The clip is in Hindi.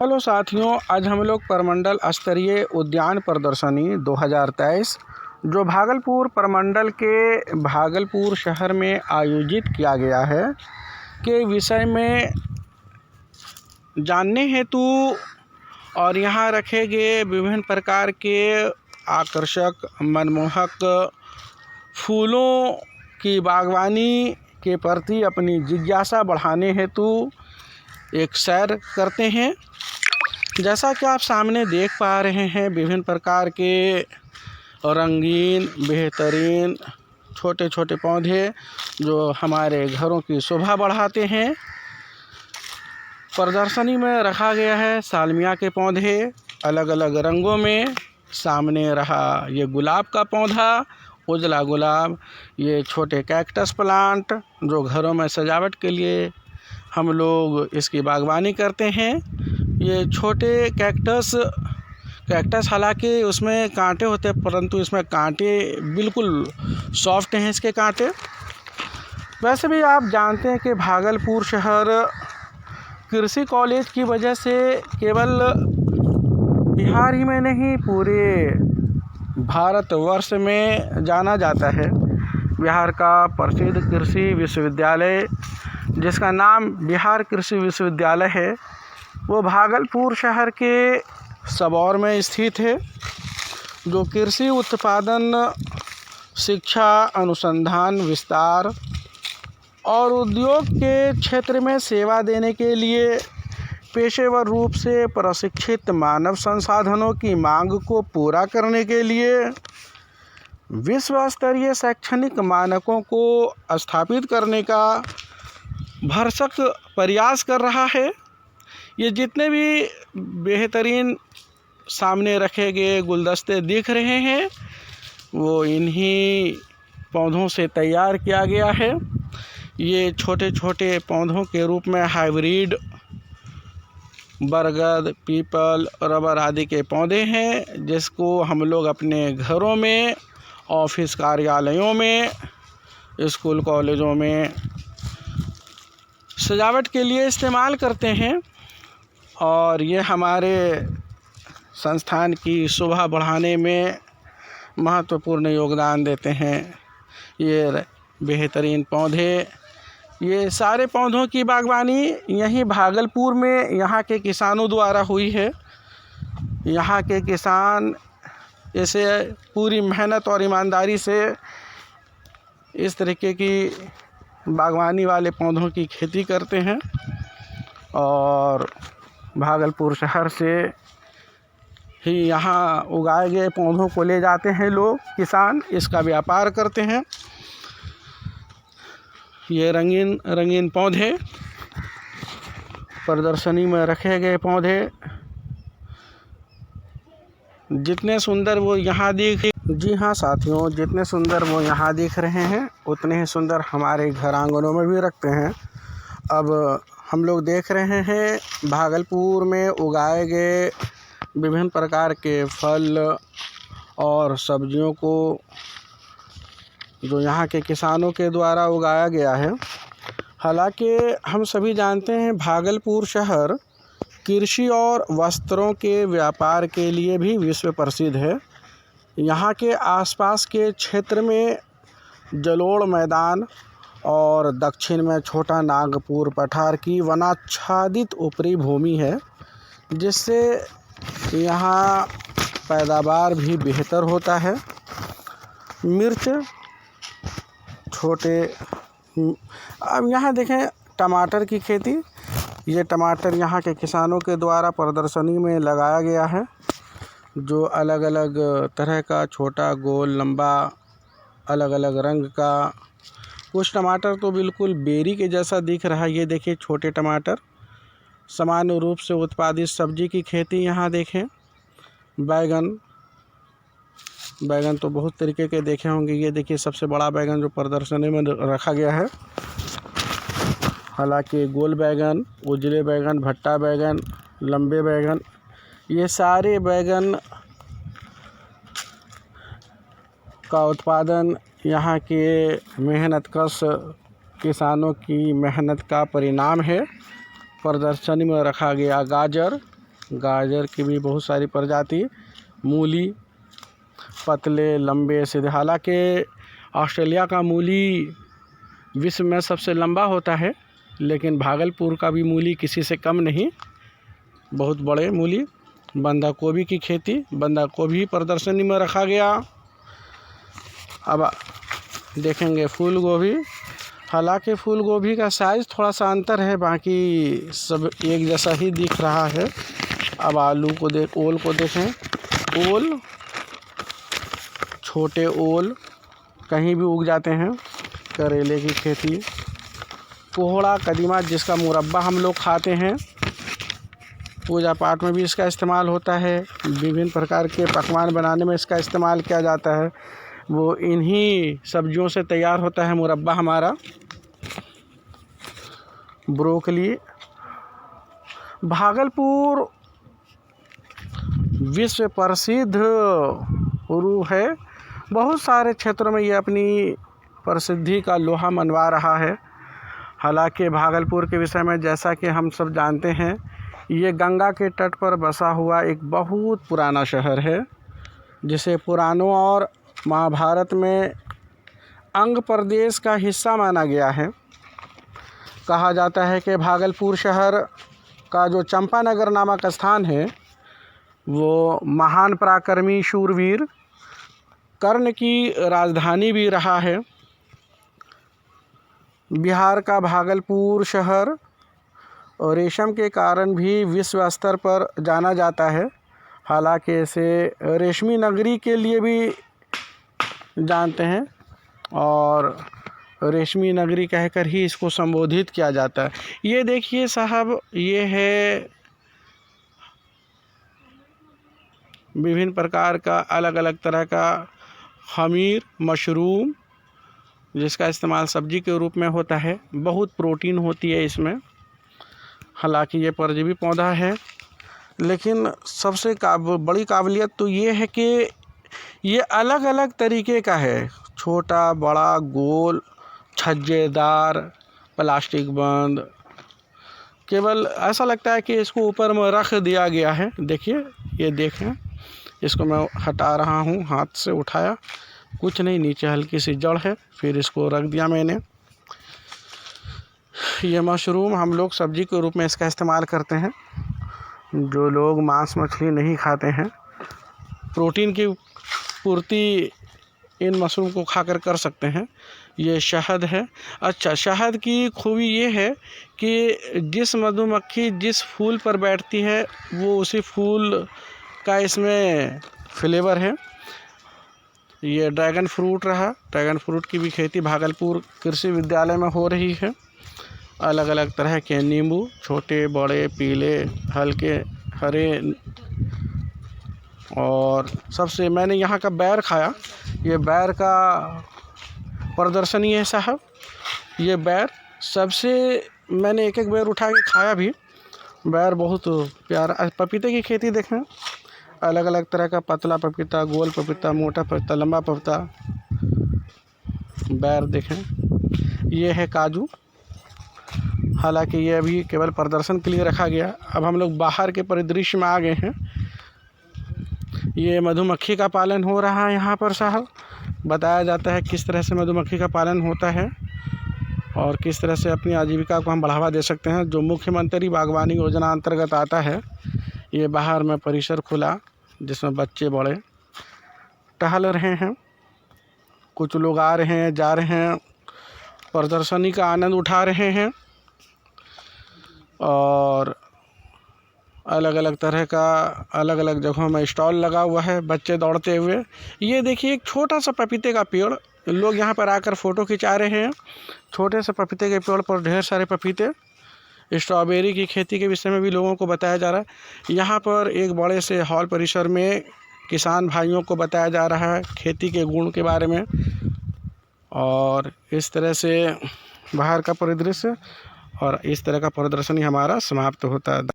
हेलो साथियों, आज हम लोग परमंडल स्तरीय उद्यान प्रदर्शनी 2023 जो भागलपुर प्रमंडल के भागलपुर शहर में आयोजित किया गया है के विषय में जानने हेतु और यहाँ रखे गए विभिन्न प्रकार के आकर्षक मनमोहक फूलों की बागवानी के प्रति अपनी जिज्ञासा बढ़ाने हेतु एक सैर करते हैं। जैसा कि आप सामने देख पा रहे हैं, विभिन्न प्रकार के रंगीन बेहतरीन छोटे छोटे पौधे जो हमारे घरों की शोभा बढ़ाते हैं, प्रदर्शनी में रखा गया है। सालमिया के पौधे अलग अलग रंगों में, सामने रहा ये गुलाब का पौधा, उजला गुलाब, ये छोटे कैक्टस प्लांट जो घरों में सजावट के लिए हम लोग इसकी बागवानी करते हैं। ये छोटे कैक्टस हालांकि उसमें कांटे होते हैं, परंतु इसमें कांटे बिल्कुल सॉफ्ट हैं इसके कांटे। वैसे भी आप जानते हैं कि भागलपुर शहर कृषि कॉलेज की वजह से केवल बिहार ही में नहीं पूरे भारतवर्ष में जाना जाता है। बिहार का प्रसिद्ध कृषि विश्वविद्यालय जिसका नाम बिहार कृषि विश्वविद्यालय है, वो भागलपुर शहर के सबौर में स्थित है, जो कृषि उत्पादन, शिक्षा, अनुसंधान, विस्तार और उद्योग के क्षेत्र में सेवा देने के लिए पेशेवर रूप से प्रशिक्षित मानव संसाधनों की मांग को पूरा करने के लिए विश्व स्तरीय शैक्षणिक मानकों को स्थापित करने का भरसक प्रयास कर रहा है। ये जितने भी बेहतरीन सामने रखे गए गुलदस्ते दिख रहे हैं, वो इन्हीं पौधों से तैयार किया गया है। ये छोटे छोटे पौधों के रूप में हाइब्रिड बरगद, पीपल, रबर आदि के पौधे हैं, जिसको हम लोग अपने घरों में, ऑफिस कार्यालयों में, स्कूल कॉलेजों में सजावट के लिए इस्तेमाल करते हैं और ये हमारे संस्थान की शोभा बढ़ाने में महत्वपूर्ण योगदान देते हैं। ये बेहतरीन पौधे, ये सारे पौधों की बागवानी यहीं भागलपुर में यहाँ के किसानों द्वारा हुई है। यहाँ के किसान इसे पूरी मेहनत और ईमानदारी से इस तरीके की बागवानी वाले पौधों की खेती करते हैं और भागलपुर शहर से ही यहाँ उगाए गए पौधों को ले जाते हैं लोग, किसान इसका व्यापार करते हैं। ये रंगीन रंगीन पौधे प्रदर्शनी में रखे गए पौधे जितने सुंदर वो यहाँ जी हाँ साथियों, जितने सुंदर वो यहाँ दिख रहे हैं, उतने ही सुंदर हमारे घर आंगनों में भी रखते हैं। अब हम लोग देख रहे हैं भागलपुर में उगाए गए विभिन्न प्रकार के फल और सब्जियों को जो यहाँ के किसानों के द्वारा उगाया गया है। हालांकि हम सभी जानते हैं भागलपुर शहर कृषि और वस्त्रों के व्यापार के लिए भी विश्व प्रसिद्ध है। यहाँ के आसपास के क्षेत्र में जलोढ़ मैदान और दक्षिण में छोटा नागपुर पठार की वनाच्छादित ऊपरी भूमि है, जिससे यहाँ पैदावार भी बेहतर होता है। मिर्च छोटे, अब यहाँ देखें टमाटर की खेती, ये टमाटर यहाँ के किसानों के द्वारा प्रदर्शनी में लगाया गया है, जो अलग अलग तरह का छोटा, गोल, लंबा, अलग अलग रंग का। कुछ टमाटर तो बिल्कुल बेरी के जैसा दिख रहा है। ये देखिए छोटे टमाटर। सामान्य रूप से उत्पादित सब्जी की खेती यहाँ देखें। बैगन तो बहुत तरीके के देखे होंगे। ये देखिए सबसे बड़ा बैगन जो प्रदर्शनी में रखा गया है। हालांकि गोल बैगन, उजले बैगन, भट्टा बैगन, लंबे बैगन, ये सारे बैगन का उत्पादन यहाँ के मेहनतकश किसानों की मेहनत का परिणाम है। प्रदर्शनी में रखा गया गाजर, गाजर की भी बहुत सारी प्रजाति, मूली, पतले लंबे सीधे। हालांकि ऑस्ट्रेलिया का मूली विश्व में सबसे लंबा होता है, लेकिन भागलपुर का भी मूली किसी से कम नहीं, बहुत बड़े मूली। बंधा गोभी की खेती, बंधा गोभी प्रदर्शनी में रखा गया। अब देखेंगे फूल गोभी। हालांकि फूल गोभी का साइज़ थोड़ा सा अंतर है, बाकी सब एक जैसा ही दिख रहा है। अब आलू को ओल को देखें। ओल, छोटे ओल कहीं भी उग जाते हैं। करेले की खेती, कोहड़ा कदीमा जिसका मुरब्बा हम लोग खाते हैं, पूजा पाठ में भी इसका इस्तेमाल होता है। विभिन्न प्रकार के पकवान बनाने में इसका इस्तेमाल किया जाता है। वो इन्हीं सब्जियों से तैयार होता है मुरब्बा हमारा। ब्रोकली, भागलपुर विश्व प्रसिद्ध उरु है। बहुत सारे क्षेत्रों में ये अपनी प्रसिद्धि का लोहा मनवा रहा है। हालांकि भागलपुर के विषय में जैसा कि हम सब जानते हैं, ये गंगा के तट पर बसा हुआ एक बहुत पुराना शहर है, जिसे पुराणों और महाभारत में अंग प्रदेश का हिस्सा माना गया है। कहा जाता है कि भागलपुर शहर का जो चंपानगर नामक स्थान है, वो महान पराक्रमी शूरवीर कर्ण की राजधानी भी रहा है। बिहार का भागलपुर शहर और रेशम के कारण भी विश्व स्तर पर जाना जाता है। हालांकि इसे रेशमी नगरी के लिए भी जानते हैं और रेशमी नगरी कहकर ही इसको संबोधित किया जाता है। ये देखिए साहब, ये है विभिन्न प्रकार का अलग अलग तरह का खमीर मशरूम, जिसका इस्तेमाल सब्जी के रूप में होता है। बहुत प्रोटीन होती है इसमें। हालांकि ये परजीवी पौधा है, लेकिन सबसे बड़ी काबिलियत तो ये है कि ये अलग अलग तरीके का है। छोटा, बड़ा, गोल, छज्जेदार, प्लास्टिक बंद। केवल ऐसा लगता है कि इसको ऊपर में रख दिया गया है। देखिए, ये देखें, इसको मैं हटा रहा हूँ, हाथ से उठाया, कुछ नहीं, नीचे हल्की सी जड़ है, फिर इसको रख दिया मैंने। ये मशरूम हम लोग सब्जी के रूप में इसका इस्तेमाल करते हैं। जो लोग मांस मछली नहीं खाते हैं, प्रोटीन की पूर्ति इन मशरूम को खाकर कर सकते हैं। ये शहद है। अच्छा, शहद की खूबी ये है कि जिस मधुमक्खी जिस फूल पर बैठती है, वो उसी फूल का इसमें फ्लेवर है। ये ड्रैगन फ्रूट रहा। ड्रैगन फ्रूट की भी खेती भागलपुर कृषि विद्यालय में हो रही है। अलग अलग तरह के नींबू, छोटे, बड़े, पीले, हल्के, हरे, और सबसे मैंने यहाँ का बैर खाया। ये बैर का प्रदर्शनी है साहब। ये बैर सबसे, मैंने एक एक बैर उठा के खाया भी। बैर बहुत प्यारा। पपीते की खेती देखें, अलग अलग तरह का पतला पपीता, गोल पपीता, मोटा पपीता, लंबा पपीता। बैर देखें। ये है काजू। हालांकि ये अभी केवल प्रदर्शन के लिए रखा गया। अब हम लोग बाहर के परिदृश्य में आ गए हैं। ये मधुमक्खी का पालन हो रहा है यहाँ पर साहब। बताया जाता है किस तरह से मधुमक्खी का पालन होता है और किस तरह से अपनी आजीविका को हम बढ़ावा दे सकते हैं। जो मुख्यमंत्री बागवानी योजना अंतर्गत आता है। ये बाहर में परिसर खुला, जिसमें बच्चे बड़े टहल रहे हैं। कुछ लोग आ रहे हैं, जा रहे हैं, प्रदर्शनी का आनंद उठा रहे हैं और अलग अलग तरह का अलग अलग जगहों में स्टॉल लगा हुआ है, बच्चे दौड़ते हुए। ये देखिए, एक छोटा सा पपीते का पेड़, लोग यहाँ पर आकर फ़ोटो खिंचा रहे हैं। छोटे से पपीते के पेड़ पर ढेर सारे पपीते। स्ट्रॉबेरी की खेती के विषय में भी लोगों को बताया जा रहा है। यहाँ पर एक बड़े से हॉल परिसर में किसान भाइयों को बताया जा रहा है खेती के गुण के बारे में। और इस तरह से बाहर का परिदृश्य और इस तरह का प्रदर्शनी हमारा समाप्त होता है।